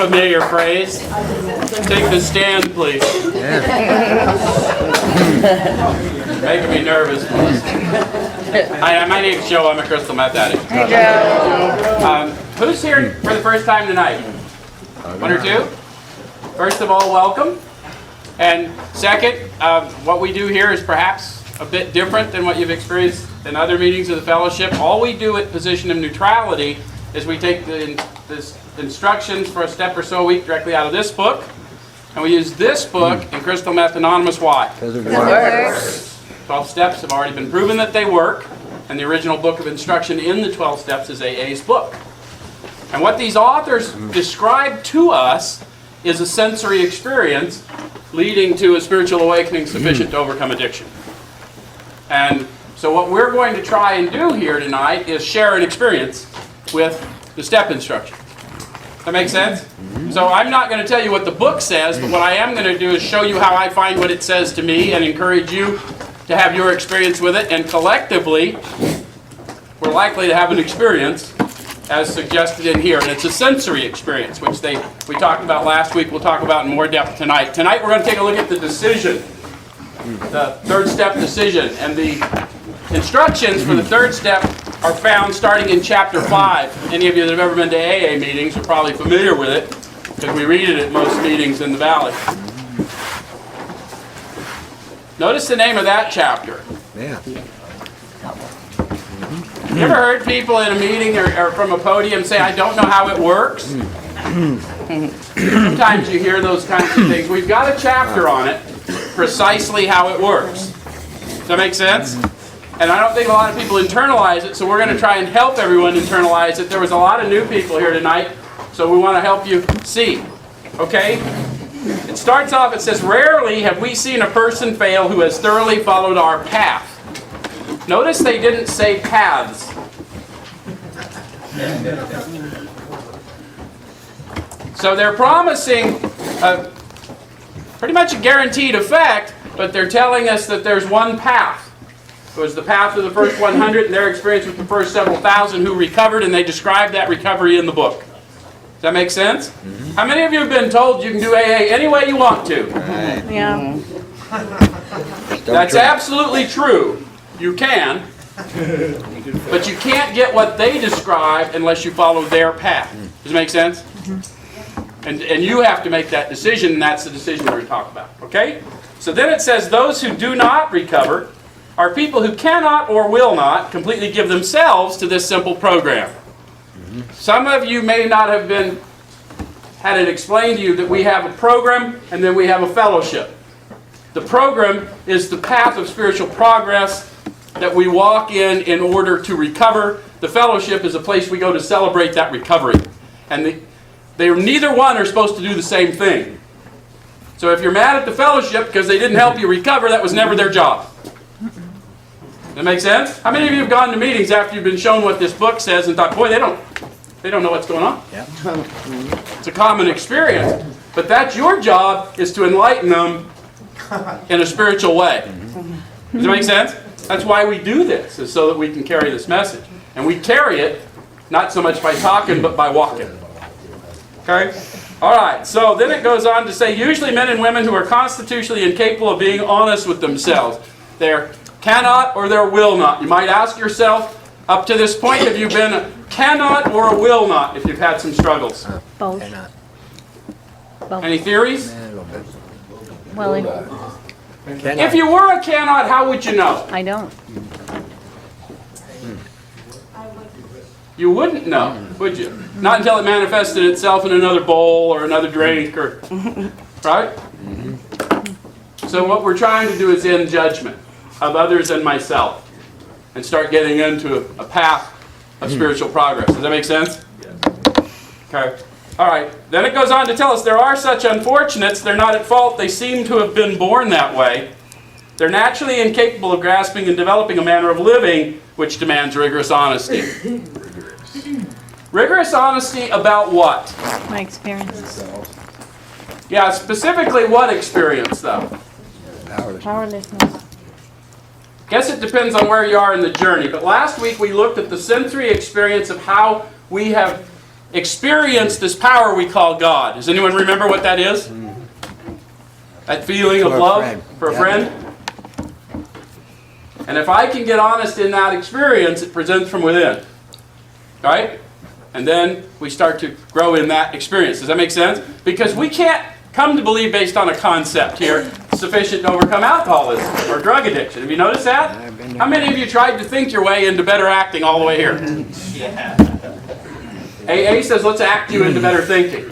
familiar phrase. Take the stand, please. Making me nervous. Hi, my name's Joe. I'm a Crystal Meth Addict. Hey, Joe. Who's here for the first time tonight? One or two? First of all, welcome. And second, what we do here is perhaps a bit different than what you've experienced in other meetings of the fellowship. All we do at Position of Neutrality is we take the instructions for a step or so a week directly out of this book, and we use this book in Crystal Meth Anonymous. Why? Because it works. 12 steps have already been proven that they work, and the original book of instruction in the 12 steps is AA's book. And what these authors describe to us is a sensory experience leading to a spiritual awakening sufficient to overcome addiction. And so what we're going to try and do here tonight is share an experience with the step instruction. That makes sense? So I'm not going to tell you what the book says, but what I am going to do is show you how I find what it says to me and encourage you to have your experience with it. And collectively, we're likely to have an experience as suggested in here. And it's a sensory experience, which we talked about last week. We'll talk about in more depth tonight. Tonight we're going to take a look at the decision, the third step decision. And the instructions for the third step are found starting in chapter 5. Any of you that have ever been to AA meetings are probably familiar with it, because we read it at most meetings in the Valley. Notice the name of that chapter. Yeah. You ever heard people in a meeting or from a podium say, I don't know how it works? Sometimes you hear those kinds of things. We've got a chapter on it, precisely how it works. Does that make sense? And I don't think a lot of people internalize it, so we're going to try and help everyone internalize it. There was a lot of new people here tonight, so we want to help you see. Okay? It starts off, it says, rarely have we seen a person fail who has thoroughly followed our path. Notice they didn't say paths. So they're promising pretty much a guaranteed effect, but they're telling us that there's one path. It was the path of the first 100 and their experience with the first several thousand who recovered, and they describe that recovery in the book. Does that make sense? Mm-hmm. How many of you have been told you can do AA any way you want to? Right. Yeah. That's absolutely true. You can. But you can't get what they describe unless you follow their path. Does it make sense? Mm-hmm. And you have to make that decision, and that's the decision we're going to talk about. Okay? So then it says, those who do not recover are people who cannot or will not completely give themselves to this simple program. Mm-hmm. Some of you may not have had it explained to you that we have a program and then we have a fellowship. The program is the path of spiritual progress that we walk in order to recover. The fellowship is a place we go to celebrate that recovery. And neither one are supposed to do the same thing. So if you're mad at the fellowship because they didn't help you recover, that was never their job. That make sense? How many of you have gone to meetings after you've been shown what this book says and thought, boy, they don't know what's going on? Yeah. It's a common experience. But that's your job, is to enlighten them in a spiritual way. Does it make sense? That's why we do this, is so that we can carry this message. And we carry it not so much by talking, but by walking. Okay? All right, so then it goes on to say, usually men and women who are constitutionally incapable of being honest with themselves. They're cannot or there will not. You might ask yourself, up to this point, have you been a cannot or a will not if you've had some struggles? Both. Both. Any theories? Well, If you were a cannot, how would you know? I don't. You wouldn't know, would you? Not until it manifested itself in another bowl or another drink, or right? So what we're trying to do is end judgment of others and myself and start getting into a path of spiritual progress. Does that make sense? Okay. All right. Then it goes on to tell us there are such unfortunates. They're not at fault. They seem to have been born that way. They're naturally incapable of grasping and developing a manner of living which demands rigorous honesty. Rigorous honesty about what? My experience. Yeah, specifically what experience, though? Powerlessness. Guess it depends on where you are in the journey. But last week we looked at the sensory experience of how we have experience this power we call God. Does anyone remember what that is? That feeling of love for a friend? And if I can get honest in that experience, it presents from within. Right? And then we start to grow in that experience. Does that make sense? Because we can't come to believe based on a concept here sufficient to overcome alcoholism or drug addiction. Have you noticed that? How many of you tried to think your way into better acting all the way here? Yeah. AA says, let's act you into better thinking.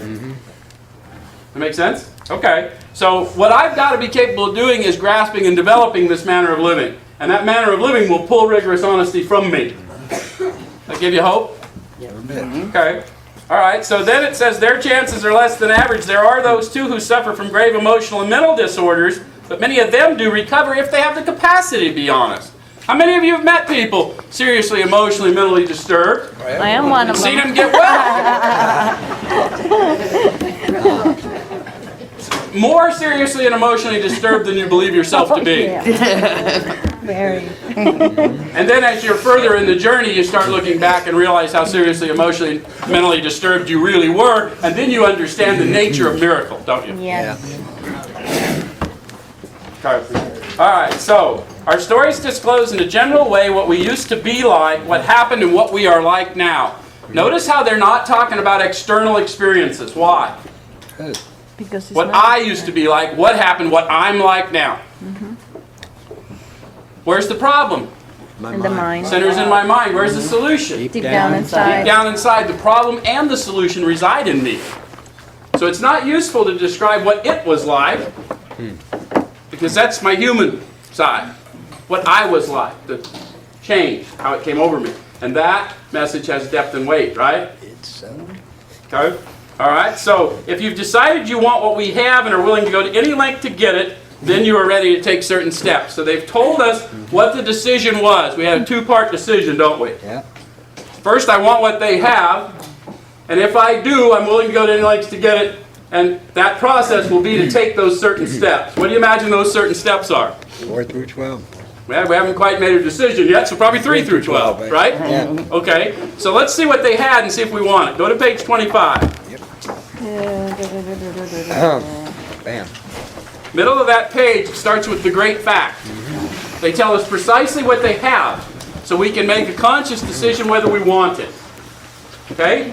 That make sense? Okay. So what I've got to be capable of doing is grasping and developing this manner of living. And that manner of living will pull rigorous honesty from me. That give you hope? Okay. All right. So then it says their chances are less than average. There are those too who suffer from grave emotional and mental disorders, but many of them do recover if they have the capacity to be honest. How many of you have met people seriously emotionally, mentally disturbed? I am one of them. Seen them get well? More seriously and emotionally disturbed than you believe yourself to be. Very. And then as you're further in the journey, you start looking back and realize how seriously, emotionally, mentally disturbed you really were, and then you understand the nature of miracle, don't you? Yes. All right, so our stories disclose in a general way what we used to be like, what happened, and what we are like now. Notice how they're not talking about external experiences. Why? Because it's What not I used to be like, what happened, what I'm like now. Where's the problem? in the mind. Centers in my mind. Where's the solution? Deep down inside. Deep down inside. The problem and the solution reside in me. So it's not useful to describe what it was like, because that's my human side. What I was like, the change, how it came over me. And that message has depth and weight, right? Okay? All right, so if you've decided you want what we have and are willing to go to any length to get it, then you are ready to take certain steps. So they've told us what the decision was. We had a two-part decision, don't we? Yeah. First, I want what they have, and if I do, I'm willing to go to any lengths to get it, and that process will be to take those certain steps. What do you imagine those certain steps are? 4 through 12. Well, we haven't quite made a decision yet, so probably 3 through 12, right? Yeah. Okay, so let's see what they had and see if we want it. Go to page 25. Bam. Middle of that page starts with the great fact. They tell us precisely what they have, so we can make a conscious decision whether we want it. Okay?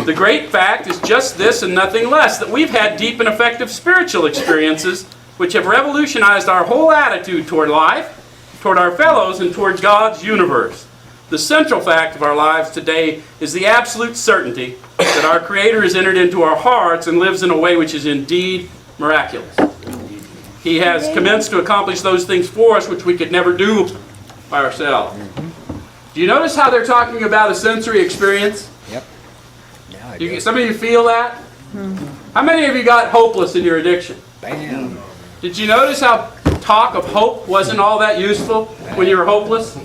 The great fact is just this and nothing less, that we've had deep and effective spiritual experiences which have revolutionized our whole attitude toward life, toward our fellows, and toward God's universe. The central fact of our lives today is the absolute certainty that our Creator has entered into our hearts and lives in a way which is indeed miraculous. He has commenced to accomplish those things for us which we could never do by ourselves. Do you notice how they're talking about a sensory experience? Yep. Now I do. Some of you feel that? How many of you got hopeless in your addiction? Bam. Did you notice how talk of hope wasn't all that useful when you were hopeless?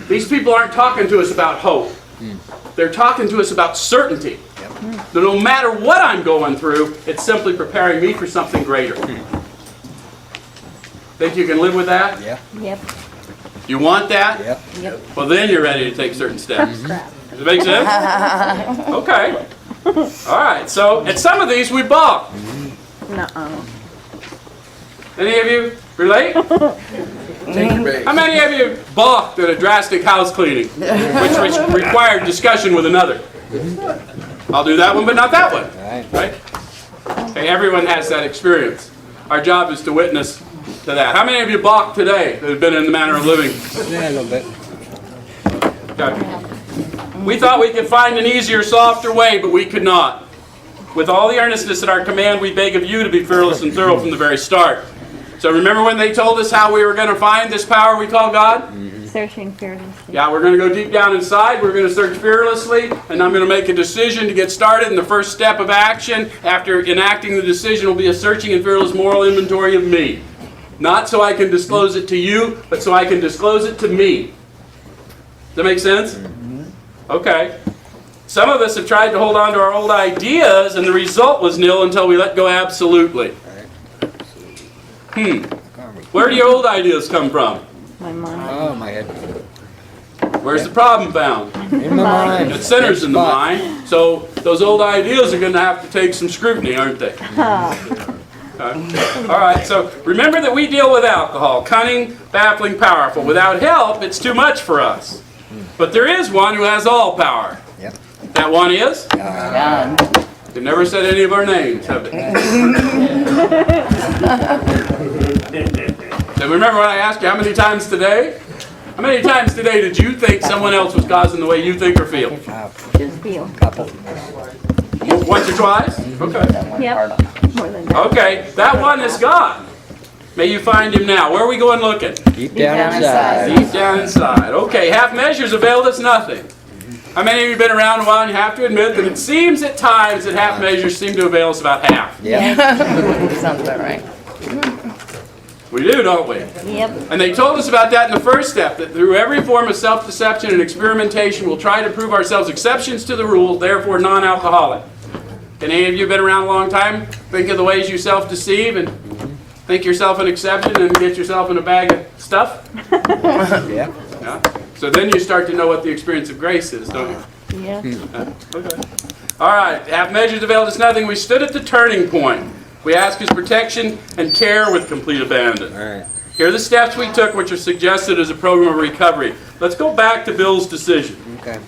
These people aren't talking to us about hope. They're talking to us about certainty. That no matter what I'm going through, it's simply preparing me for something greater. Think you can live with that? Yeah. Yep. You want that? Yep. Yep. Well, then you're ready to take certain steps. Crap. Does it make sense? Okay. All right. So at some of these we balk. Nuh-uh. Any of you relate? How many of you balked at a drastic house cleaning, which required discussion with another? I'll do that one, but not that one. Right? Okay, everyone has that experience. Our job is to witness to that. How many of you balked today that have been in the manner of living? Yeah, a little bit. Okay. We thought we could find an easier, softer way, but we could not. With all the earnestness at our command, we beg of you to be fearless and thorough from the very start. So remember when they told us how we were going to find this power we call God? Searching fearlessly. Yeah, we're going to go deep down inside. We're going to search fearlessly, and I'm going to make a decision to get started. And the first step of action after enacting the decision will be a searching and fearless moral inventory of me. Not so I can disclose it to you, but so I can disclose it to me. Does that make sense? Okay. Some of us have tried to hold on to our old ideas, and the result was nil until we let go absolutely. Where do your old ideas come from? My mind. Oh, my head. Where's the problem found? In my mind. It centers in the Spot. mind. So those old ideas are going to have to take some scrutiny, aren't they? All right, so remember that we deal with alcohol. Cunning, baffling, powerful. Without help, it's too much for us. But there is one who has all power. Yep. That one is? God. They've never said any of our names, have they? So remember when I asked you how many times today? How many times today did you think someone else was causing the way you think or feel? Just feel. Couple. Once or twice? Okay. Yep. More than that. Okay, that one is God. May you find him now. Where are we going looking? Deep down down inside. Deep down inside. Okay, half measures availed us nothing. How many of you have been around a while and you have to admit that it seems at times that half measures seem to avail us about half? Yeah. Sounds about right. We do, don't we? Yep. And they told us about that in the first step, that through every form of self-deception and experimentation, we'll try to prove ourselves exceptions to the rule, therefore non-alcoholic. Can any of you been around a long time? Think of the ways you self-deceive and think yourself an exception and get yourself in a bag of stuff? Yeah. Yeah. So then you start to know what the experience of grace is, don't you? Yeah. Okay. All right. Half measures availed us nothing. We stood at the turning point. We asked his protection and care with complete abandon. All right. Here are the steps we took, which are suggested as a program of recovery. Let's go back to Bill's decision. Okay.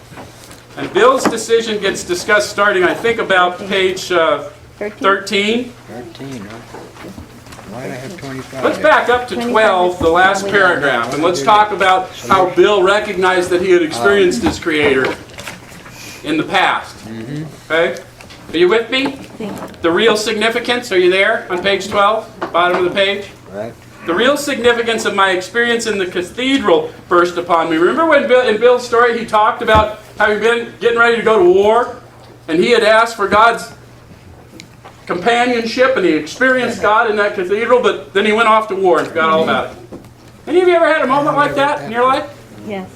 And Bill's decision gets discussed starting, I think, about page 13. 13, huh? Why did I have 25? Let's back up to 12, the last paragraph, and let's talk about how Bill recognized that he had experienced his Creator in the past. Okay? Are you with me? The real significance, are you there on page 12, bottom of the page? Right. The real significance of my experience in the cathedral burst upon me. Remember when in Bill's story he talked about having been getting ready to go to war, and he had asked for God's companionship, and he experienced God in that cathedral, but then he went off to war and forgot all about it. Any of you ever had a moment like that in your life? Yes.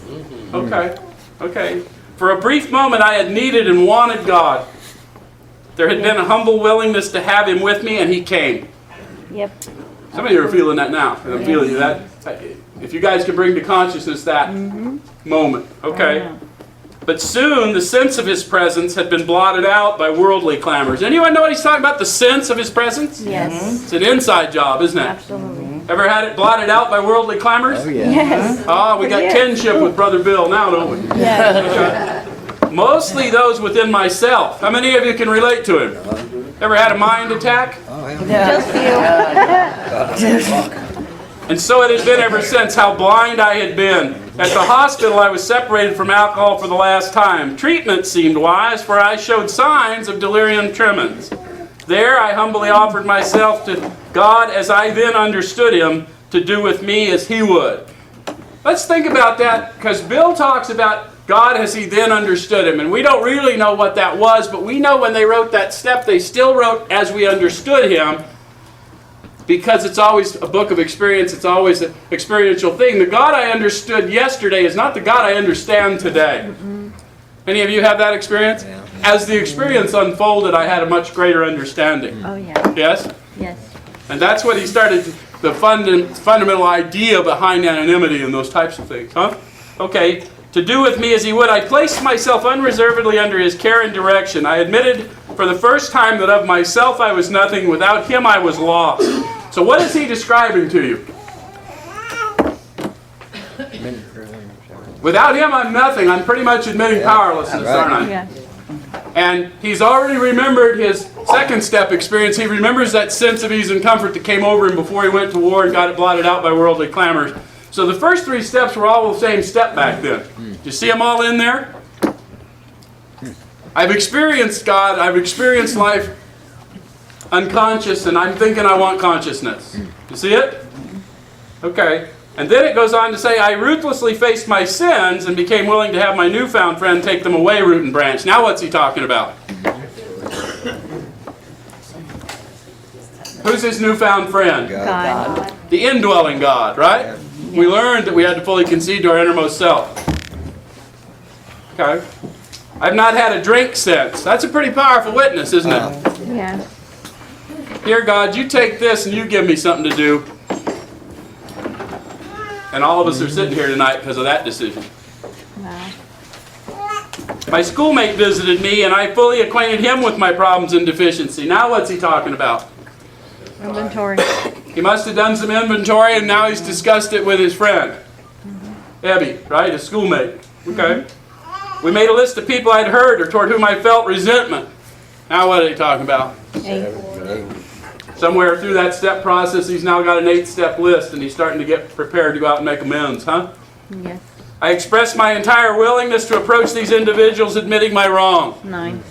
Okay. Okay. For a brief moment I had needed and wanted God. There had been a humble willingness to have him with me, and he came. Yep. Some of you are feeling that now. And I'm feeling that. If you guys can bring to consciousness that moment. Okay. But soon the sense of his presence had been blotted out by worldly clamors. Anyone know what he's talking about? The sense of his presence? Yes. It's an inside job, isn't it? Absolutely. Ever had it blotted out by worldly clamors? Oh, yeah. Yes. Oh, we got kinship with Brother Bill now, don't we? Yes. Mostly those within myself. How many of you can relate to him? Ever had a mind attack? Oh, hell. Just feel. And so it has been ever since, how blind I had been. At the hospital, I was separated from alcohol for the last time. Treatment seemed wise, for I showed signs of delirium tremens. There, I humbly offered myself to God as I then understood him, to do with me as he would. Let's think about that, because Bill talks about God as he then understood him. And we don't really know what that was, but we know when they wrote that step, they still wrote as we understood him, because it's always a book of experience. It's always an experiential thing. The God I understood yesterday is not the God I understand today. Any of you have that experience? Yeah. As the experience unfolded, I had a much greater understanding. Oh, yeah. Yes? Yes. And that's what he started, the fundamental idea behind anonymity and those types of things. Huh? Okay. To do with me as he would, I placed myself unreservedly under his care and direction. I admitted for the first time that of myself I was nothing. Without him I was lost. So what is he describing to you? Without him I'm nothing. I'm pretty much admitting powerlessness, aren't I? Yeah. And he's already remembered his second step experience. He remembers that sense of ease and comfort that came over him before he went to war and got it blotted out by worldly clamors. So the first three steps were all the same step back then. Do you see them all in there? I've experienced God. I've experienced life unconscious, and I'm thinking I want consciousness. You see it? Okay. And then it goes on to say, I ruthlessly faced my sins and became willing to have my newfound friend take them away root and branch. Now what's he talking about? Who's his newfound friend? God. The indwelling God, right? Yeah. We learned that we had to fully concede to our innermost self. Okay. I've not had a drink since. That's a pretty powerful witness, isn't it? Yeah. Here, God, you take this and you give me something to do. And all of us are sitting here tonight because of that decision. Wow. My schoolmate visited me, and I fully acquainted him with my problems and deficiency. Now what's he talking about? Inventory. He must have done some inventory, and now he's discussed it with his friend. Ebby, right? His schoolmate. Okay. We made a list of people I'd heard or toward whom I felt resentment. Now what are they talking about? 8. Somewhere through that step process, he's now got an 8-step list, and he's starting to get prepared to go out and make amends, huh? Yes. I expressed my entire willingness to approach these individuals admitting my wrong. 9.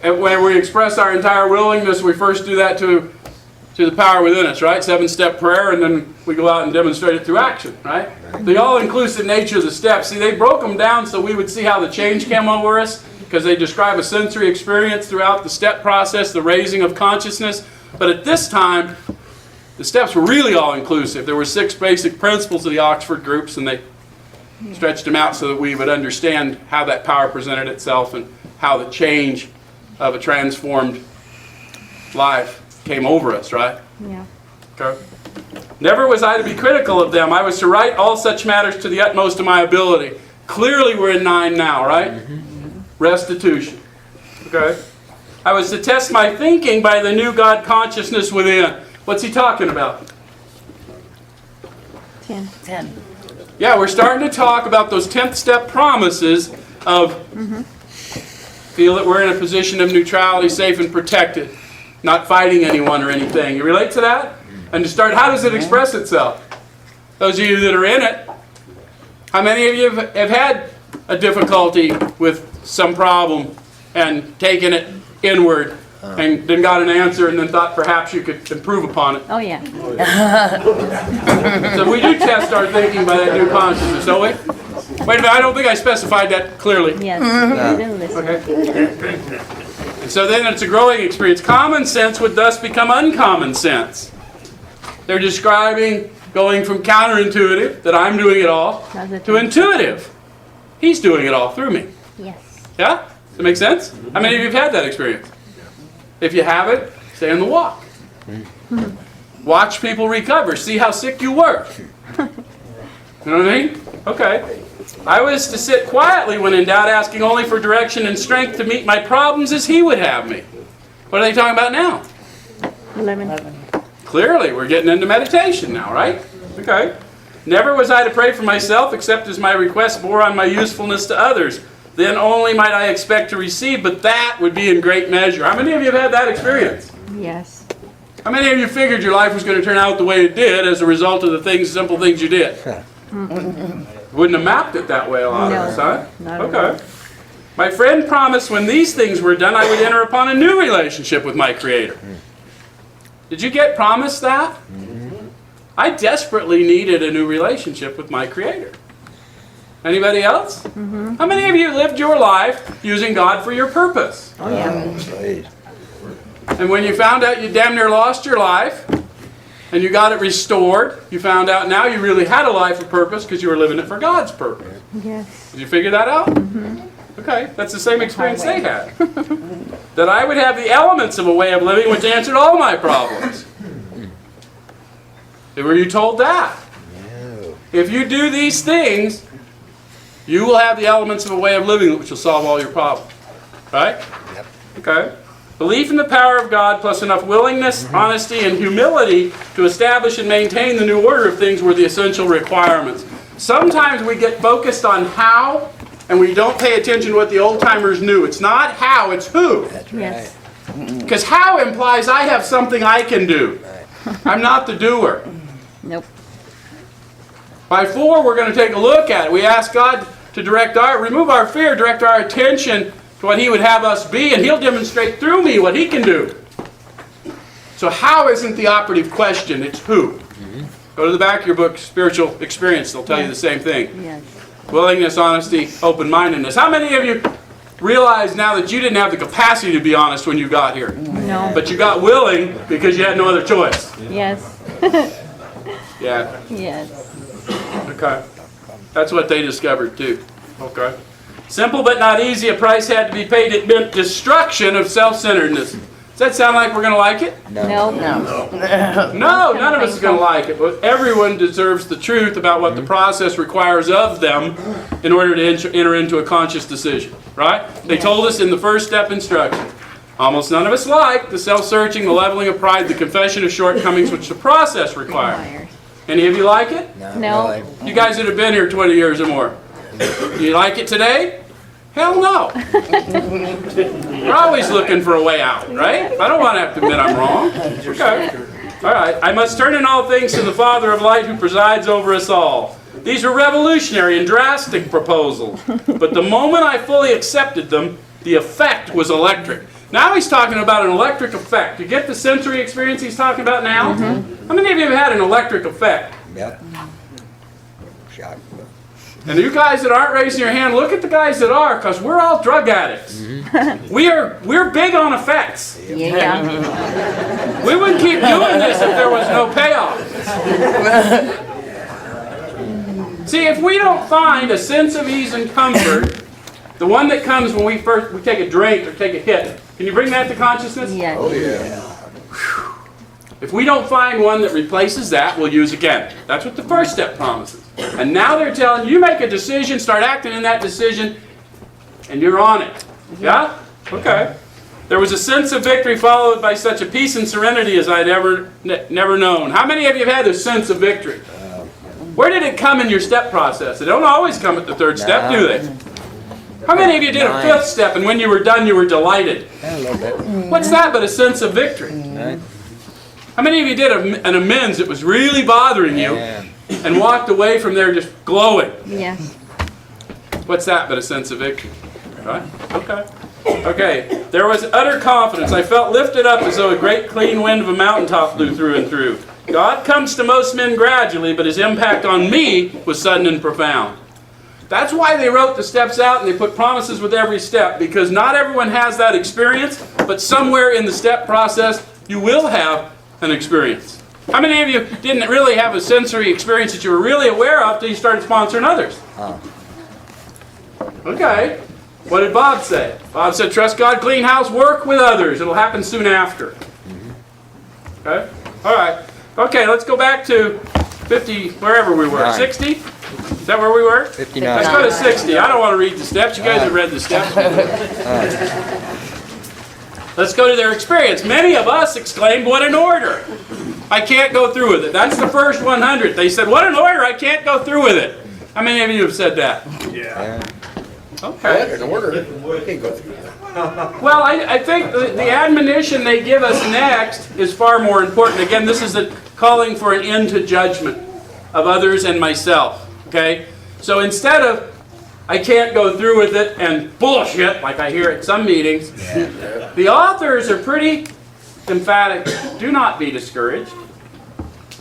And when we express our entire willingness, we first do that to the power within us, right? 7-step prayer, and then we go out and demonstrate it through action, right? The all-inclusive nature of the steps. See, they broke them down so we would see how the change came over us, because they describe a sensory experience throughout the step process, the raising of consciousness. But at this time, the steps were really all-inclusive. There were 6 basic principles of the Oxford groups, and they stretched them out so that we would understand how that power presented itself and how the change of a transformed life came over us, right? Yeah. Okay. Never was I to be critical of them. I was to write all such matters to the utmost of my ability. Clearly we're in 9 now, right? Restitution. Okay. I was to test my thinking by the new God consciousness within. What's he talking about? 10. 10. Yeah, we're starting to talk about those 10th step promises of feel that we're in a position of neutrality, safe and protected, not fighting anyone or anything. You relate to that? And to start, how does it express itself? Those of you that are in it, how many of you have had a difficulty with some problem and taken it inward and then got an answer and then thought perhaps you could improve upon it? Oh, yeah. So we do test our thinking by that new consciousness, don't we? Wait a minute, I don't think I specified that clearly. Yes. You didn't listen. Okay. And so then it's a growing experience. Common sense would thus become uncommon sense. They're describing going from counterintuitive, that I'm doing it all, to intuitive. He's doing it all through me. Yes. Yeah? Does that make sense? How many of you have had that experience? If you haven't, stay on the walk. Watch people recover. See how sick you were. You know what I mean? Okay. I was to sit quietly when in doubt, asking only for direction and strength to meet my problems as he would have me. What are they talking about now? 11. Clearly, we're getting into meditation now, right? Okay. Never was I to pray for myself except as my request bore on my usefulness to others. Then only might I expect to receive, but that would be in great measure. How many of you have had that experience? Yes. How many of you figured your life was going to turn out the way it did as a result of the simple things you did? Wouldn't have mapped it that way, a lot of us, huh? Not at Okay. My friend promised when these things were done, I would enter upon a new relationship with my Creator. Did you get promised that? I desperately needed a new relationship with my Creator. Anybody else? How many of you lived your life using God for your purpose? Oh, yeah. And when you found out you damn near lost your life, and you got it restored, you found out now you really had a life of purpose because you were living it for God's purpose. Yes. Did you figure that out? Okay, that's the same experience they had. That I would have the elements of a way of living which answered all my problems. Were you told that? No. If you do these things, you will have the elements of a way of living which will solve all your problems. Right? Yep. Okay. Belief in the power of God plus enough willingness, honesty, and humility to establish and maintain the new order of things were the essential requirements. Sometimes we get focused on how, and we don't pay attention to what the old-timers knew. It's not how, it's who. That's right. Yes. Because how implies I have something I can do. I'm not the doer. Nope. By 4, we're going to take a look at it. We ask God to remove our fear, direct our attention to what He would have us be, and He'll demonstrate through me what He can do. So how isn't the operative question, it's who. Go to the back of your book, Spiritual Experience. They'll tell you the same thing. Yes. Willingness, honesty, open-mindedness. How many of you realize now that you didn't have the capacity to be honest when you got here? No. But you got willing because you had no other choice. Yes. Yeah. Yes. Okay. That's what they discovered too. Okay. Simple but not easy. A price had to be paid. It meant destruction of self-centeredness. Does that sound like we're going to like it? No. No. No, none of us is going to like it, but everyone deserves the truth about what the process requires of them in order to enter into a conscious decision, right? They told us in the first step instruction. Almost none of us like the self-searching, the leveling of pride, the confession of shortcomings which the process requires. Any of you like it? No. You guys that have been here 20 years or more. You like it today? Hell no. We're always looking for a way out, right? I don't want to have to admit I'm wrong. Okay. All right. I must turn in all things to the Father of light who presides over us all. These were revolutionary and drastic proposals. But the moment I fully accepted them, the effect was electric. Now he's talking about an electric effect. You get the sensory experience he's talking about now? How many of you have had an electric effect? Yep. Shock. And you guys that aren't raising your hand, look at the guys that are, because we're all drug addicts. We're big on effects. Yeah. We wouldn't keep doing this if there was no payoff. See, if we don't find a sense of ease and comfort, the one that comes when we take a drink or take a hit, can you bring that to consciousness? Yes. Oh, yeah. If we don't find one that replaces that, we'll use again. That's what the first step promises. And now they're telling you make a decision, start acting in that decision, and you're on it. Yeah? Okay. There was a sense of victory followed by such a peace and serenity as I'd never known. How many of you have had a sense of victory? Where did it come in your step process? They don't always come at the third step, do they? How many of you did a fifth step and when you were done you were delighted? Yeah, a little bit. What's that but a sense of victory? Right. How many of you did an amends that was really bothering you Yeah. and walked away from there just glowing? Yes. What's that but a sense of victory? Right? Okay. Okay. There was utter confidence. I felt lifted up as though a great clean wind of a mountaintop blew through and through. God comes to most men gradually, but his impact on me was sudden and profound. That's why they wrote the steps out and they put promises with every step, because not everyone has that experience, but somewhere in the step process you will have an experience. How many of you didn't really have a sensory experience that you were really aware of till you started sponsoring others? Oh. Okay. What did Bob say? Bob said, trust God, clean house, work with others. It'll happen soon after. Okay? All right. Okay, let's go back to 50, wherever we were. 60? Is that where we were? 59. Let's go to 60. I don't want to read the steps. You guys have read the steps. Let's go to their experience. Many of us exclaimed, what an order. I can't go through with it. That's the first 100. They said, what an order. I can't go through with it. How many of you have said that? Yeah. Okay. An order. Can't go through that. Well, I think the admonition they give us next is far more important. Again, this is a calling for an end to judgment of others and myself. Okay? So instead of, I can't go through with it and bullshit, like I hear at some meetings, the authors are pretty emphatic. Do not be discouraged.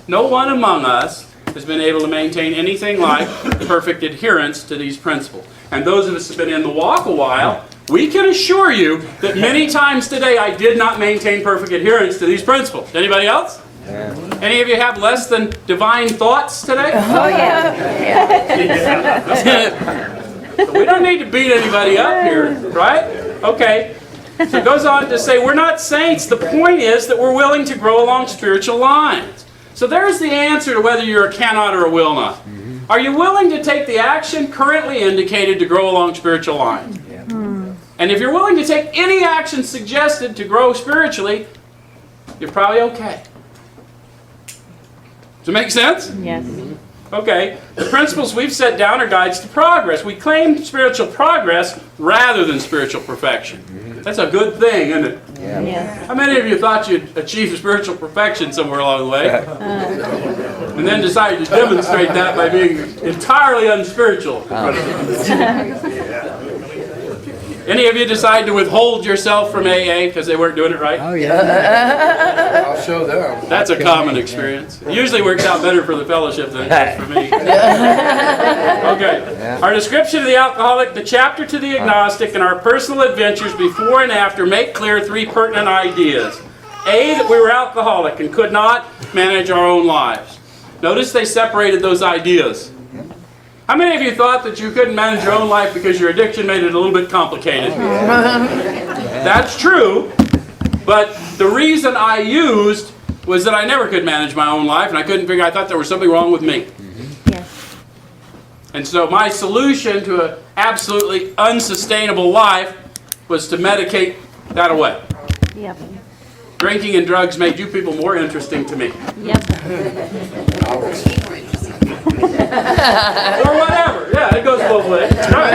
No one among us has been able to maintain anything like perfect adherence to these principles. And those of us who have been in the walk a while, we can assure you that many times today I did not maintain perfect adherence to these principles. Anybody else? Yeah. Any of you have less than divine thoughts today? Oh, yeah. We don't need to beat anybody up here, right? Okay. So it goes on to say, we're not saints. The point is that we're willing to grow along spiritual lines. So there's the answer to whether you're a cannot or a will not. Are you willing to take the action currently indicated to grow along spiritual lines? Yeah. And if you're willing to take any action suggested to grow spiritually, you're probably okay. Does it make sense? Yes. Okay. The principles we've set down are guides to progress. We claim spiritual progress rather than spiritual perfection. That's a good thing, isn't it? Yeah. Yes. How many of you thought you'd achieved spiritual perfection somewhere along the way? And then decided to demonstrate that by being entirely unspiritual? Any of you decide to withhold yourself from AA because they weren't doing it right? Oh, yeah. I'll show them. That's a common experience. It usually works out better for the fellowship than it does for me. Okay. Our description of the alcoholic, the chapter to the agnostic, and our personal adventures before and after make clear three pertinent ideas. A, that we were alcoholic and could not manage our own lives. Notice they separated those ideas. How many of you thought that you couldn't manage your own life because your addiction made it a little bit complicated? That's true. But the reason I used was that I never could manage my own life, and I couldn't figure. I thought there was something wrong with me. Yes. And so my solution to an absolutely unsustainable life was to medicate that away. Yep. Drinking and drugs made you people more interesting to me. Yep. Or whatever. Yeah, it goes both ways. Right.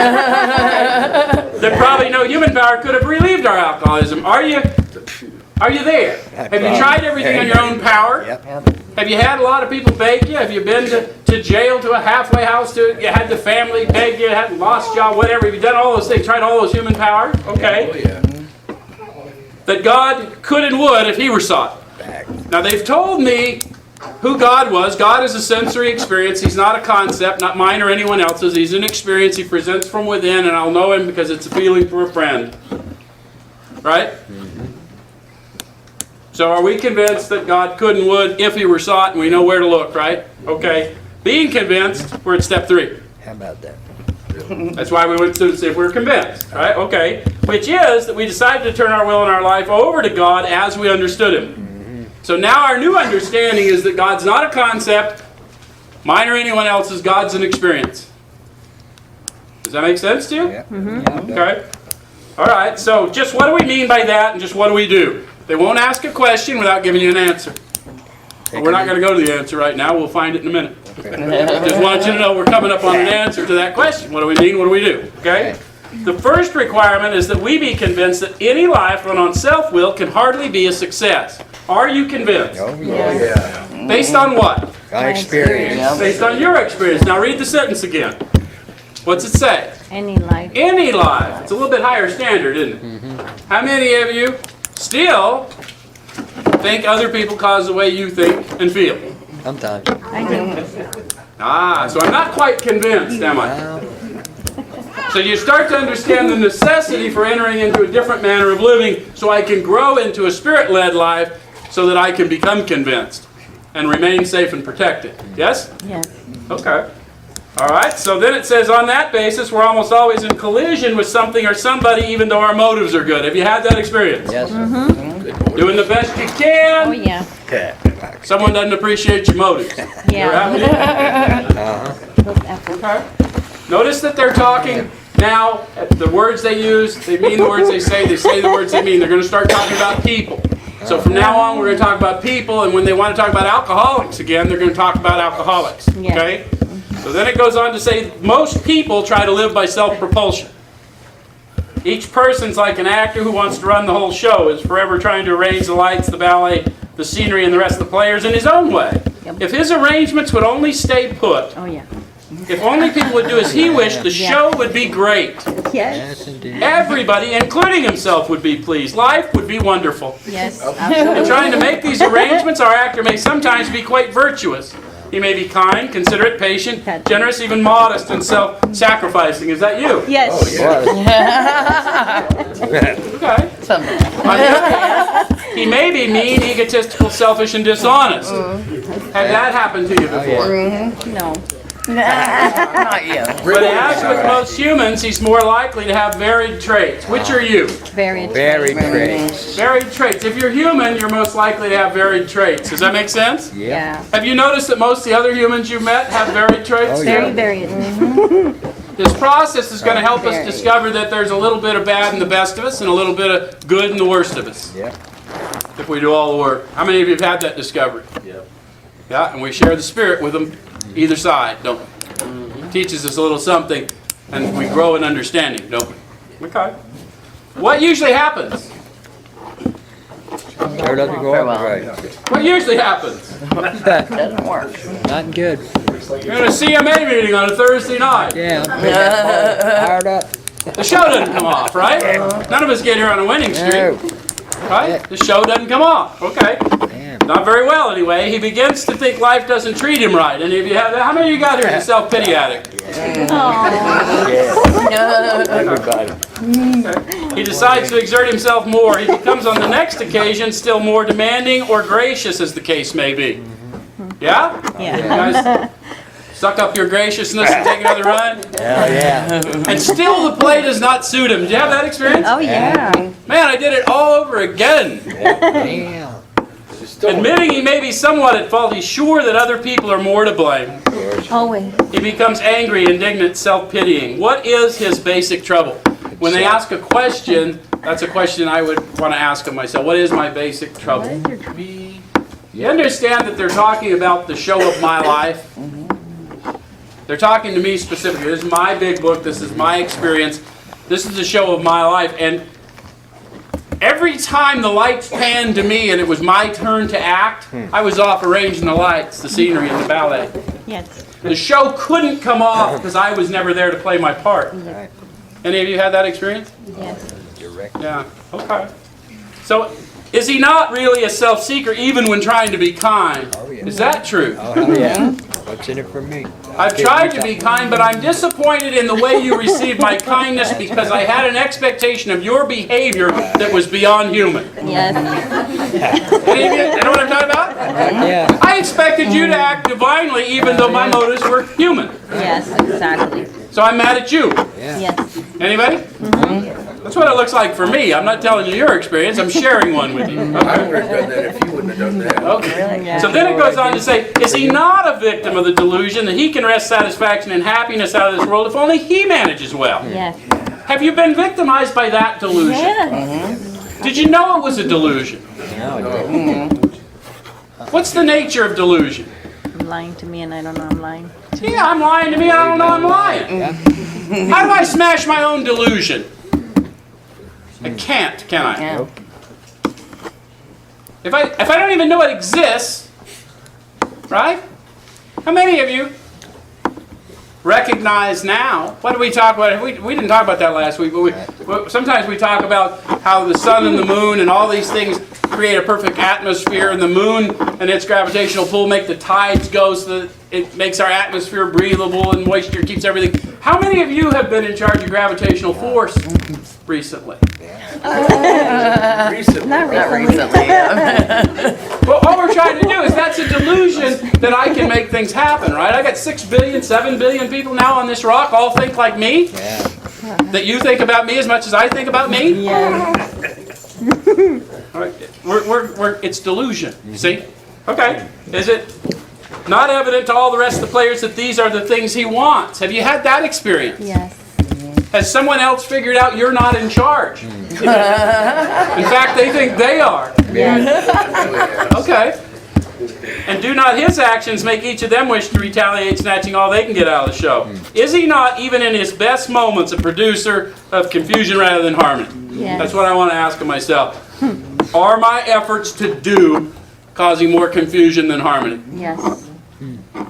That probably no human power could have relieved our alcoholism. Are you there? Have you tried everything on your own power? Yep. Have you had a lot of people beg you? Have you been to jail, to a halfway house? You had the family beg you, had lost job, whatever. Have you done all those things? Tried all those human powers? Okay. That God could and would if He were sought. Now they've told me who God was. God is a sensory experience. He's not a concept, not mine or anyone else's. He's an experience He presents from within, and I'll know Him because it's a feeling for a friend. Right? So are we convinced that God could and would if He were sought, and we know where to look, right? Okay. Being convinced, we're at step 3. How about that? That's why we went to see if we're convinced, right? Okay. Which is that we decided to turn our will and our life over to God as we understood Him. So now our new understanding is that God's not a concept, mine or anyone else's. God's an experience. Does that make sense to you? Yeah. Okay. All right. So just what do we mean by that, and just what do we do? They won't ask a question without giving you an answer. But we're not going to go to the answer right now. We'll find it in a minute. Just want you to know we're coming up on an answer to that question. What do we mean? What do we do? Okay? The first requirement is that we be convinced that any life run on self-will can hardly be a success. Are you convinced? Oh, yeah. Based on what? My experience. Based on your experience. Now read the sentence again. What's it say? Any life. Any life. It's a little bit higher standard, isn't it? How many of you still think other people cause the way you think and feel? Sometimes. I do. So I'm not quite convinced, am I? So you start to understand the necessity for entering into a different manner of living so I can grow into a spirit-led life so that I can become convinced and remain safe and protected. Yes? Yes. Okay. All right, so then it says on that basis we're almost always in collision with something or somebody even though our motives are good. Have you had that experience? Yes. Doing the best you can. Oh, yeah. Okay. Someone doesn't appreciate your motives. You ever Yeah. have it? Those apples. Okay. Notice that they're talking now, the words they use, they mean the words they say the words they mean. They're going to start talking about people. So from now on, we're going to talk about people, and when they want to talk about alcoholics again, they're going to talk about alcoholics. Yeah. Okay? So then it goes on to say, most people try to live by self-propulsion. Each person's like an actor who wants to run the whole show, is forever trying to arrange the lights, the ballet, the scenery, and the rest of the players in his own way. Yep. If his arrangements would only stay put, Oh, yeah. if only people would do as he wished, the show would be great. Yes. Yes, indeed. Everybody, including himself, would be pleased. Life would be wonderful. Yes. In Absolutely. trying to make these arrangements, our actor may sometimes be quite virtuous. He may be kind, considerate, patient, generous, even modest, and self-sacrificing. Is that you? Yes. Okay. On the other hand, he may be mean, egotistical, selfish, and dishonest. Had that happened to you before? No. Not yet. But as with most humans, he's more likely to have varied traits. Which are you? Very. Very traits. Varied traits. If you're human, you're most likely to have varied traits. Does that make sense? Yeah. Have you noticed that most of the other humans you've met have varied traits? Oh, yeah. Very. This process is going to help us Very. discover that there's a little bit of bad in the best of us and a little bit of good in the worst of us. Yep. If we do all the work. How many of you have had that discovery? Yeah, and we share the Spirit with them either side, don't we? Teaches us a little something, and we grow in understanding, don't we? Okay. What usually happens? Sure doesn't go Very up well. right. What usually happens? Doesn't work. Not good. You're in a CMA meeting on a Thursday night. Yeah. I'm fired up. The show doesn't come off, right? None of us get here on a winning streak, No. right? The show doesn't come off. Okay. Damn. Not very well, anyway. He begins to think life doesn't treat him right. And if you have, how many of you got here is a self-pity addict? Everybody. He decides to exert himself more. He becomes on the next occasion still more demanding or gracious, as the case may be. Yeah? Yeah. You guys suck up your graciousness and take another run. Hell yeah. And still the play does not suit him. Did you have that experience? Oh, yeah. Man, I did it all over again. Damn. Admitting he may be somewhat at fault, he's sure that other people are more to blame. Always. He becomes angry, indignant, self-pitying. What is his basic trouble? When they ask a question, that's a question I would want to ask of myself. What is my basic trouble? You understand that they're talking about the show of my life? They're talking to me specifically. This is my big book. This is my experience. This is the show of my life. And every time the lights panned to me and it was my turn to act, I was off arranging the lights, the scenery, and the ballet. Yes. The show couldn't come off because I was never there to play my part. Any of you had that experience? Yes. Yeah. Okay. So, is he not really a self-seeker even when trying to be kind? Oh, yeah. Is that true? Oh, hell yeah. What's in it for me? I've tried to be kind, but I'm disappointed in the way you received my kindness because I had an expectation of your behavior that was beyond human. Yes. Any of you know what I'm talking about? Yeah. I expected you to act divinely even though my motives were human. Yes, exactly. So I'm mad at you. Yes. Anybody? That's what it looks like for me. I'm not telling you your experience. I'm sharing one with you. I would have done that if you wouldn't have done that. Okay. Yeah. So then it goes on to say, is he not a victim of the delusion that he can wrest satisfaction and happiness out of this world if only he manages well? Yes. Have you been victimized by that delusion? Yes. Did you know it was a delusion? No, What's the nature of delusion? I'm lying to me and I don't know I'm lying. Yeah, I'm lying to me. I don't know I'm lying. How do I smash my own delusion? I can't, can I? Yeah. If I don't even know it exists, right? How many of you recognize now? What did we talk about? We didn't talk about that last week, but sometimes we talk about how the sun and the moon and all these things create a perfect atmosphere, and the moon and its gravitational pull make the tides go so that it makes our atmosphere breathable and moisture keeps everything. How many of you have been in charge of gravitational force recently? Recently. Not Not recently. recently, yeah. Well, all we're trying to do is that's a delusion that I can make things happen, right? I got 6 billion, 7 billion people now on this rock all think like me. yeah. That you think about me as much as I think about me. Yes. All right. It's delusion, you see? Okay. Is it not evident to all the rest of the players that these are the things he wants? Have you had that experience? Yes. Has someone else figured out you're not in charge? In fact, they think they are. Yes. Okay. And do not his actions make each of them wish to retaliate, snatching all they can get out of the show? Is he not, even in his best moments, a producer of confusion rather than harmony? Yes. That's what I want to ask of myself. Are my efforts to do causing more confusion than harmony? Yes.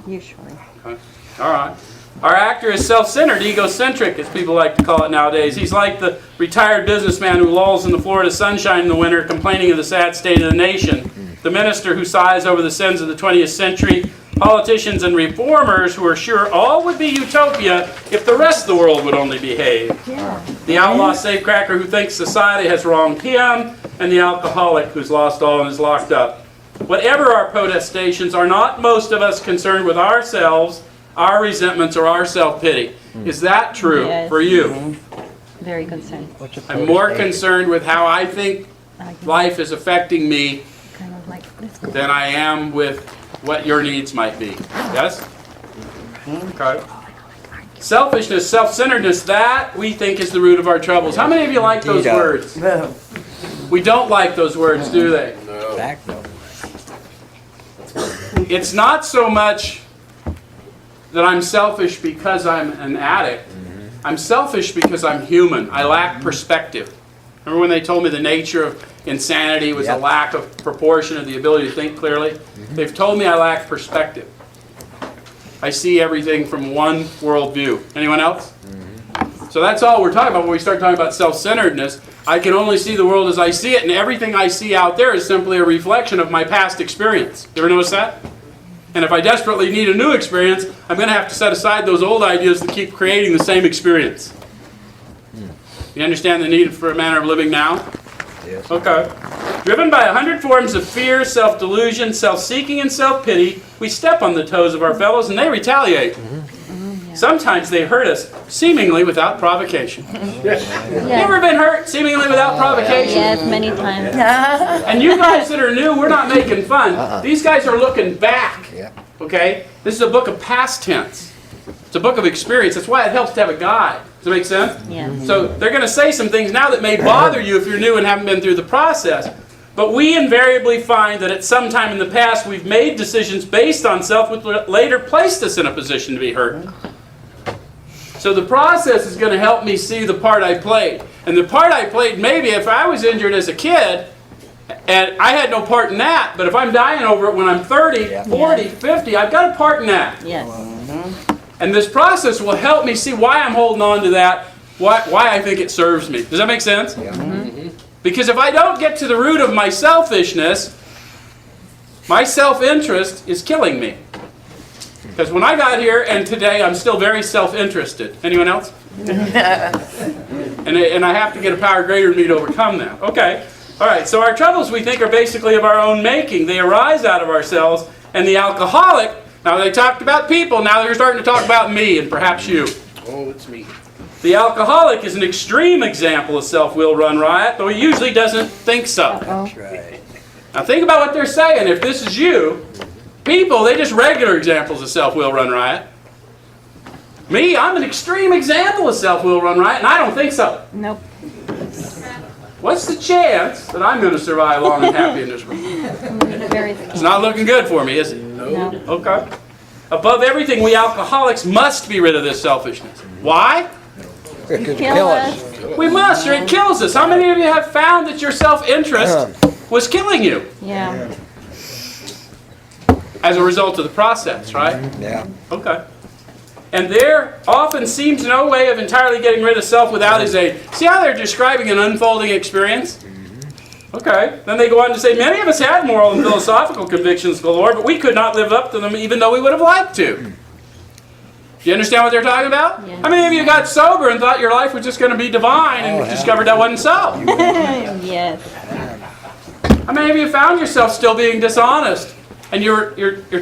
Usually. Okay. All right. Our actor is self-centered, egocentric, as people like to call it nowadays. He's like the retired businessman who lolls in the Florida sunshine in the winter, complaining of the sad state of the nation. The minister who sighs over the sins of the 20th century. Politicians and reformers who are sure all would be utopia if the rest of the world would only behave. Yeah. The outlaw safecracker who thinks society has wronged him, and the alcoholic who's lost all and is locked up. Whatever our protestations, are not most of us concerned with ourselves, our resentments, or our self-pity? Is that true Yes. for you? Very concerned. What's a I'm more protestation? concerned with how I think I can life is affecting me kind of like this. than I am with what your needs might be. Yes? Okay. Selfishness, self-centeredness, that we think is the root of our troubles. How many of you like those Indeed. words? We don't like those words, do they? No. Back though. It's not so much that I'm selfish because I'm an addict. I'm selfish because I'm human. I lack perspective. Remember when they told me the nature of insanity was a Yep. lack of proportion of the ability to think clearly? They've told me I lack perspective. I see everything from one worldview. Anyone else? So that's all we're talking about when we start talking about self-centeredness. I can only see the world as I see it, and everything I see out there is simply a reflection of my past experience. You ever notice that? And if I desperately need a new experience, I'm going to have to set aside those old ideas that keep creating the same experience. You understand the need for a manner of living now? Yes. Okay. Driven by 100 forms of fear, self-delusion, self-seeking, and self-pity, we step on the toes of our fellows and they retaliate. Sometimes they hurt us seemingly without provocation. You ever been hurt seemingly without provocation? Yes, many times. And you guys that are new, we're not making fun. These guys are looking back. Okay? This is a book of past tense. It's a book of experience. That's why it helps to have a guide. Does that make sense? Yeah. So they're going to say some things now that may bother you if you're new and haven't been through the process. But we invariably find that at some time in the past we've made decisions based on self which later placed us in a position to be hurt. So the process is going to help me see the part I played. And the part I played, maybe if I was injured as a kid, and I had no part in that, but if I'm dying over it when I'm 30, 40, 50, I've got a part in that. Yes. And this process will help me see why I'm holding on to that, why I think it serves me. Does that make sense? Because if I don't get to the root of my selfishness, my self-interest is killing me. Because when I got here and today, I'm still very self-interested. Anyone else? And I have to get a power greater than me to overcome that. Okay. All right. So our troubles, we think, are basically of our own making. They arise out of ourselves. And the alcoholic, now they talked about people, now they're starting to talk about me and perhaps you. Oh, it's me. The alcoholic is an extreme example of self-will run riot, though he usually doesn't think so. That's right. Now think about what they're saying. If this is you, people, they're just regular examples of self-will run riot. Me, I'm an extreme example of self-will run riot, and I don't think so. Nope. What's the chance that I'm going to survive long and happy in this world? Very It's not looking good for me, is it? No. Okay. Above everything, we alcoholics must be rid of this selfishness. Why? It could Kill kill us. us. We must, or it kills us. How many of you have found that your self-interest was killing you Yeah. as a result of the process, right? Yeah. Okay. And there often seems no way of entirely getting rid of self without his aid. See how they're describing an unfolding experience? Okay. Then they go on to say, many of us had moral and philosophical convictions galore, but we could not live up to them even though we would have liked to. Do you understand what they're talking about? Yes. How many of you got sober and thought your life was just going to be divine and discovered that wasn't so? Yes. How many of you found yourself still being dishonest? And you're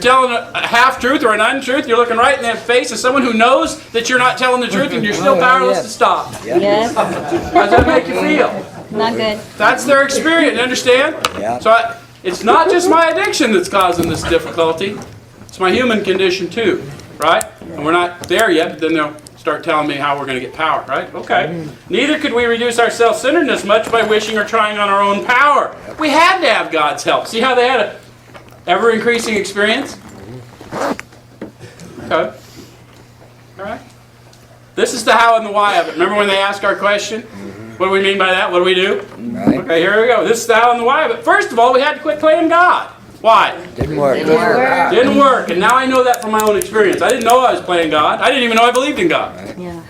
telling a half-truth or an untruth, you're looking right in the face of someone who knows that you're not telling the truth and you're still powerless to stop. Yes. How does that make you feel? Not good. That's their experience, you understand? Yeah. So it's not just my addiction that's causing this difficulty. It's my human condition too, right? And we're not there yet, but then they'll start telling me how we're going to get power, right? Okay. Neither could we reduce our self-centeredness much by wishing or trying on our own power. We had to have God's help. See how they had a ever-increasing experience? Okay. All right. This is the how and the why of it. Remember when they ask our question? What do we mean by that? What do we do? Right. Okay, here we go. This is the how and the why of it. First of all, we had to quit playing God. Why? Didn't work. Didn't work. And now I know that from my own experience. I didn't know I was playing God. I didn't even know I believed in God. Yeah.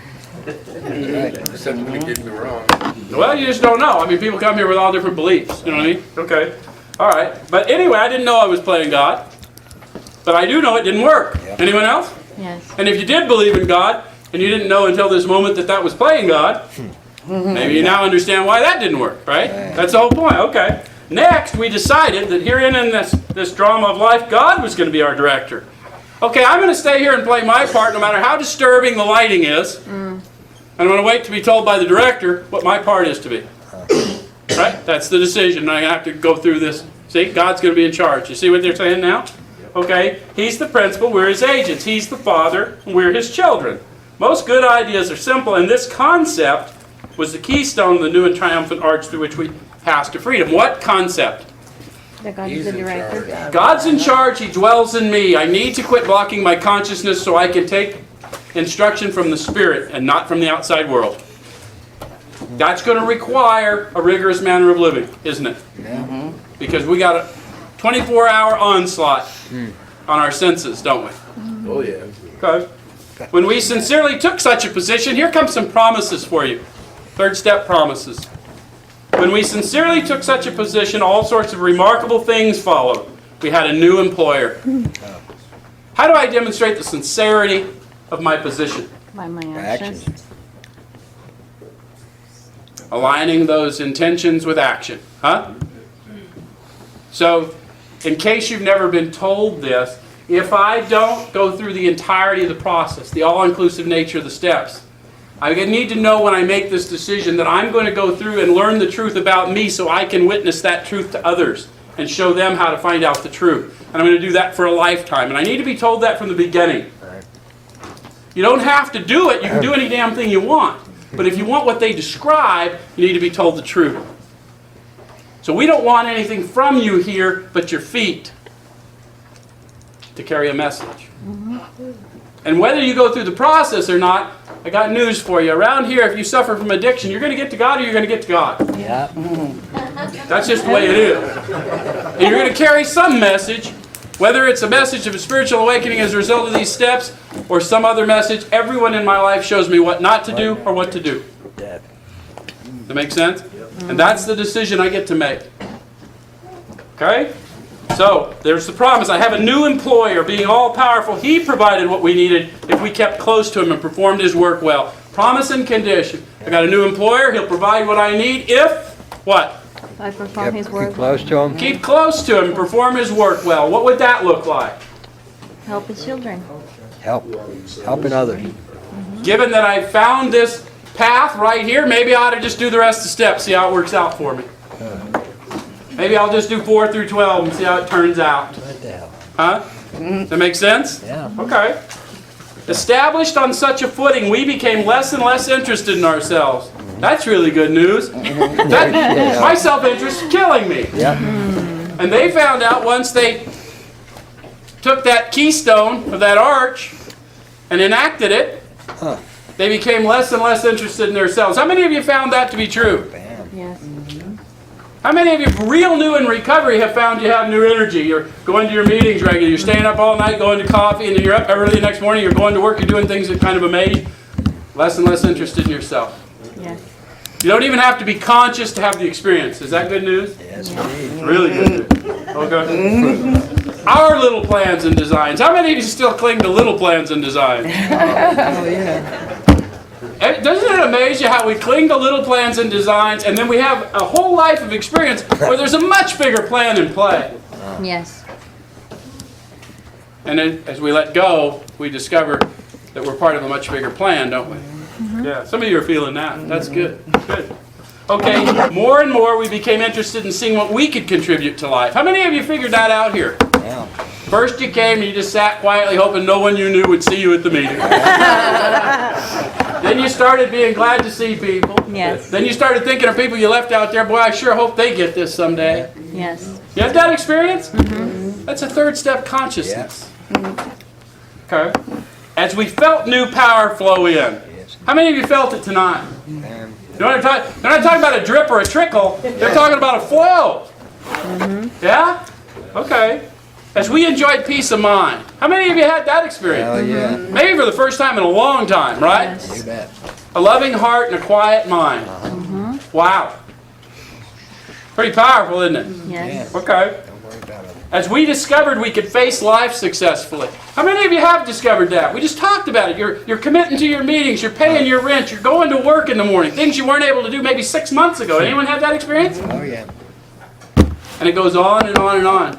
Except when you did me wrong. Well, you just don't know. I mean, people come here with all different beliefs. You know what I mean? Okay. All right. But anyway, I didn't know I was playing God. But I do know it didn't work. Yep. Anyone else? Yes. And if you did believe in God, and you didn't know until this moment that that was playing God, maybe you now understand why that didn't work, right? That's the whole point. Okay. Next, we decided that herein in this drama of life, God was going to be our director. Okay, I'm going to stay here and play my part no matter how disturbing the lighting is. And I'm going to wait to be told by the director what my part is to be. Right? That's the decision. I have to go through this. See, God's going to be in charge. You see what they're saying now? Okay, He's the principal, we're His agents. He's the Father, and we're His children. Most good ideas are simple, and this concept was the keystone of the new and triumphant arch through which we pass to freedom. What concept? That God is He's the in director. charge. God's in charge. He dwells in me. I need to quit blocking my consciousness so I can take instruction from the Spirit and not from the outside world. That's going to require a rigorous manner of living, isn't it? Yeah. Because we got a 24-hour onslaught on our senses, don't we? Oh, yeah. Okay. When we sincerely took such a position, here come some promises for you. Third step promises. When we sincerely took such a position, all sorts of remarkable things followed. We had a new employer. How do I demonstrate the sincerity of my position? By my Actions. actions. Aligning those intentions with action. Huh? So, in case you've never been told this, if I don't go through the entirety of the process, the all-inclusive nature of the steps, I need to know when I make this decision that I'm going to go through and learn the truth about me so I can witness that truth to others and show them how to find out the truth. And I'm going to do that for a lifetime. And I need to be told that from the beginning. You don't have to do it. You can do any damn thing you want. But if you want what they describe, you need to be told the truth. So we don't want anything from you here but your feet to carry a message. And whether you go through the process or not, I got news for you. Around here, if you suffer from addiction, you're going to get to God or you're going to get to God. Yeah. That's just the way it is. And you're going to carry some message, whether it's a message of a spiritual awakening as a result of these steps or some other message. Everyone in my life shows me what not to do or what to do. Does that make sense? And that's the decision I get to make. Okay? So, there's the promise. I have a new employer, being all-powerful. He provided what we needed if we kept close to Him and performed His work well. Promise and condition. I got a new employer. He'll provide what I need if, what? I perform His work. Keep close to Him. Keep close to Him and perform His work well. What would that look like? Help His children. Helping others. Given that I found this path right here, maybe I ought to just do the rest of the steps, see how it works out for me. Maybe I'll just do 4 through 12 and see how it turns out. What the hell? Huh? Does that make sense? Yeah. Okay. Established on such a footing, we became less and less interested in ourselves. That's really good news. My self-interest is killing me. Yeah. And they found out once they took that keystone of that arch and enacted it, they became less and less interested in themselves. How many of you found that to be true? Yes. How many of you real new in recovery have found you have new energy? You're going to your meetings regularly. You're staying up all night, going to coffee, and then you're up early the next morning. You're going to work. You're doing things that kind of amaze. Less and less interested in yourself. Yes. You don't even have to be conscious to have the experience. Is that good news? Yes, indeed. It's really good news. Okay. Our little plans and designs. How many of you still cling to little plans and designs? Oh, yeah. Doesn't it amaze you how we cling to little plans and designs, and then we have a whole life of experience where there's a much bigger plan in play? Yes. And then as we let go, we discover that we're part of a much bigger plan, don't we? Yeah, some of you are feeling that. That's good. Good. Okay, more and more we became interested in seeing what we could contribute to life. How many of you figured that out here? Yeah. First you came and you just sat quietly hoping no one you knew would see you at the meeting. Then you started being glad to see people. Yes. Then you started thinking of people you left out there. Boy, I sure hope they get this someday. Yes. You had that experience? That's a third step consciousness. Okay. As we felt new power flow in. How many of you felt it tonight? You know what I'm talking? They're not talking about a drip or a trickle. They're talking about a flow. Yeah? Okay. As we enjoyed peace of mind. How many of you had that experience? Oh, yeah. Maybe for the first time in a long time, right? Yes. You bet. A loving heart and a quiet mind. Wow. Pretty powerful, isn't it? Yes. Okay. Don't worry about it. As we discovered we could face life successfully. How many of you have discovered that? We just talked about it. You're committing to your meetings. You're paying your rent. You're going to work in the morning. Things you weren't able to do maybe 6 months ago. Anyone have that experience? Oh, yeah. And it goes on and on and on.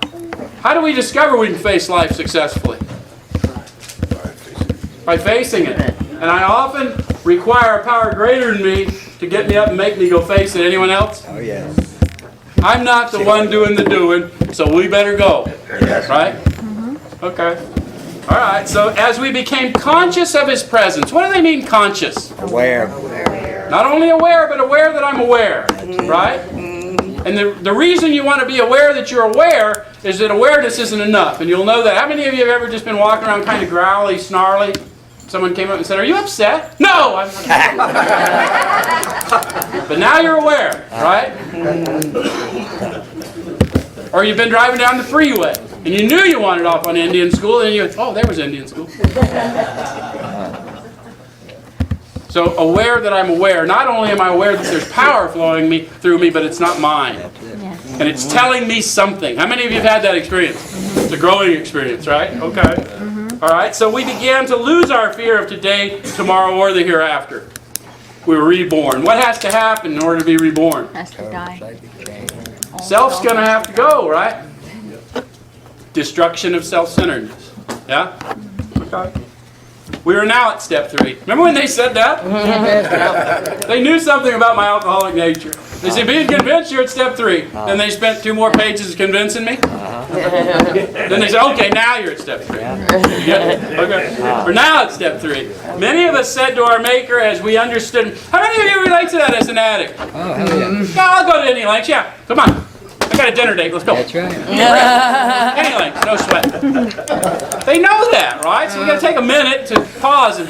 How do we discover we can face life successfully? By facing it. And I often require a power greater than me to get me up and make me go face it. Anyone else? Oh, yeah. I'm not the one doing the doing, so we better go. Right? Okay. All right, so as we became conscious of His presence. What do they mean conscious? Aware. Not only aware, but aware that I'm aware. Right? And the reason you want to be aware that you're aware is that awareness isn't enough. And you'll know that. How many of you have ever just been walking around kind of growly, snarly? Someone came up and said, "Are you upset?" "No, I'm not." But now you're aware, right? Or you've been driving down the freeway and you knew you wanted off on Indian School and you went, "Oh, there was Indian School." So aware that I'm aware. Not only am I aware that there's power flowing through me, but it's not mine. Yes. And it's telling me something. How many of you have had that experience? It's a growing experience, right? Okay. All right, so we began to lose our fear of today, tomorrow, or the hereafter. We were reborn. What has to happen in order to be reborn? Has to die. Self's going to have to go, right? Destruction of self-centeredness. Yeah? Okay. We are now at step 3. Remember when they said that? They knew something about my alcoholic nature. They said, being convinced, you're at step 3. Then they spent 2 more pages convincing me. Then they said, okay, now you're at step 3. You get it? Okay. We're now at step 3. Many of us said to our Maker as we understood him. How many of you relate to that as an addict? Oh, hell yeah. Yeah, I'll go to any lengths. Yeah, come on. I got a dinner date. Let's go. That's right. Any lengths, no sweat. They know that, right? So we got to take a minute to pause and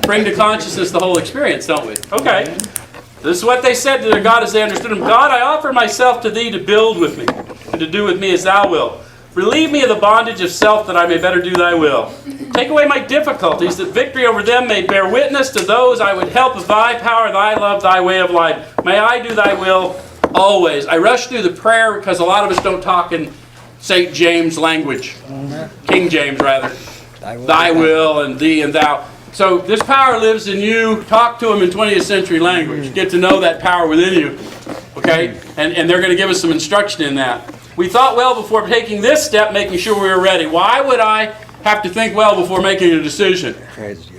bring to consciousness the whole experience, don't we? Okay. This is what they said to their God as they understood him. God, I offer myself to thee to build with me and to do with me as thou wilt. Relieve me of the bondage of self that I may better do thy will. Take away my difficulties that victory over them may bear witness to those I would help of thy power, thy love, thy way of life. May I do thy will always. I rush through the prayer because a lot of us don't talk in St. James language. King James, rather. Thy will and thee and thou. So this power lives in you. Talk to them in 20th century language. Get to know that power within you. Okay? And they're going to give us some instruction in that. We thought well before taking this step, making sure we were ready. Why would I have to think well before making a decision? It's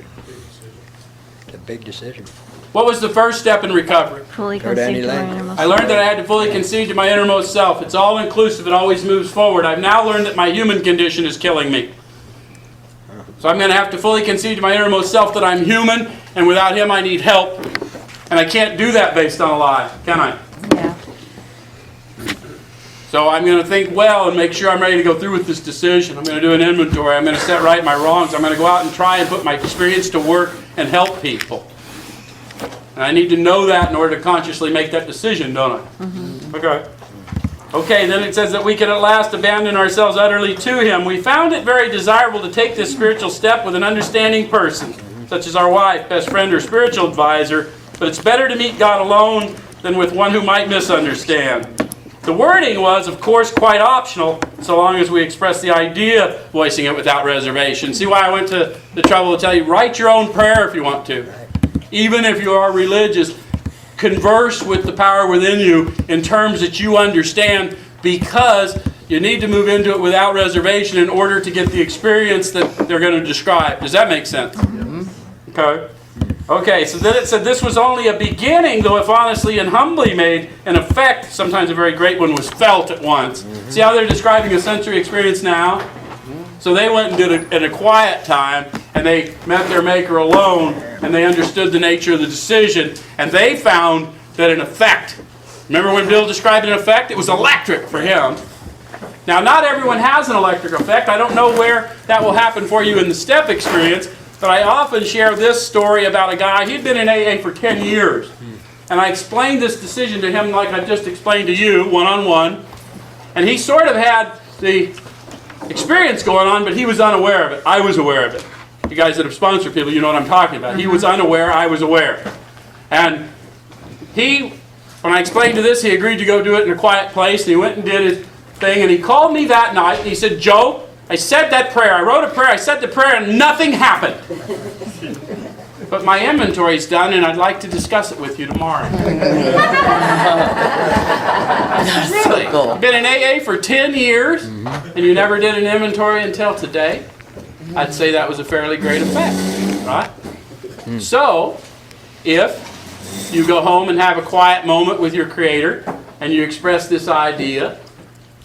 a big decision. What was the first step in recovery? Fully Go down concede to your my lane. innermost I learned that I self. had to fully concede to my innermost self. It's all inclusive. It always moves forward. I've now learned that my human condition is killing me. So I'm going to have to fully concede to my innermost self that I'm human, and without him I need help. And I can't do that based on a lie, can I? Yeah. So I'm going to think well and make sure I'm ready to go through with this decision. I'm going to do an inventory. I'm going to set right my wrongs. I'm going to go out and try and put my experience to work and help people. And I need to know that in order to consciously make that decision, don't I? Mm-hmm. Okay. Okay, then it says that we can at last abandon ourselves utterly to him. We found it very desirable to take this spiritual step with an understanding person, such as our wife, best friend, or spiritual advisor. But it's better to meet God alone than with one who might misunderstand. The wording was, of course, quite optional, so long as we express the idea, voicing it without reservation. See why I went to the trouble to tell you, write your own prayer if you want to. Even if you are religious, converse with the power within you in terms that you understand, because you need to move into it without reservation in order to get the experience that they're going to describe. Does that make sense? Okay. Okay, so then it said this was only a beginning, though if honestly and humbly made, an effect, sometimes a very great one, was felt at once. See how they're describing a sensory experience now? So they went and did it in a quiet time, and they met their Maker alone, and they understood the nature of the decision, and they found that an effect, remember when Bill described an effect? It was electric for him. Now, not everyone has an electric effect. I don't know where that will happen for you in the step experience, but I often share this story about a guy. He'd been in AA for 10 years. And I explained this decision to him like I just explained to you, one-on-one. And he sort of had the experience going on, but he was unaware of it. I was aware of it. You guys that have sponsored people, you know what I'm talking about. He was unaware, I was aware. And when I explained to this, he agreed to go do it in a quiet place. And he went and did his thing. And he called me that night. And he said, Joe, I said that prayer. I wrote a prayer. I said the prayer, and nothing happened. But my inventory's done, and I'd like to discuss it with you tomorrow. Really? cool. I've been in AA for 10 years, and you never did an inventory until today? I'd say that was a fairly great effect, right? So, if you go home and have a quiet moment with your Creator, and you express this idea,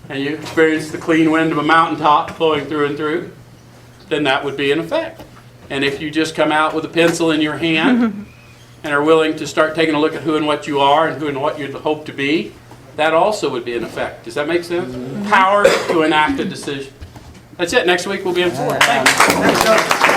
and you experience the clean wind of a mountaintop flowing through and through, then that would be an effect. And if you just come out with a pencil in your hand and are willing to start taking a look at who and what you are and who and what you'd hope to be, that also would be an effect. Does that make sense? Power to enact a decision. That's it. Next week we'll be in 4. Thanks.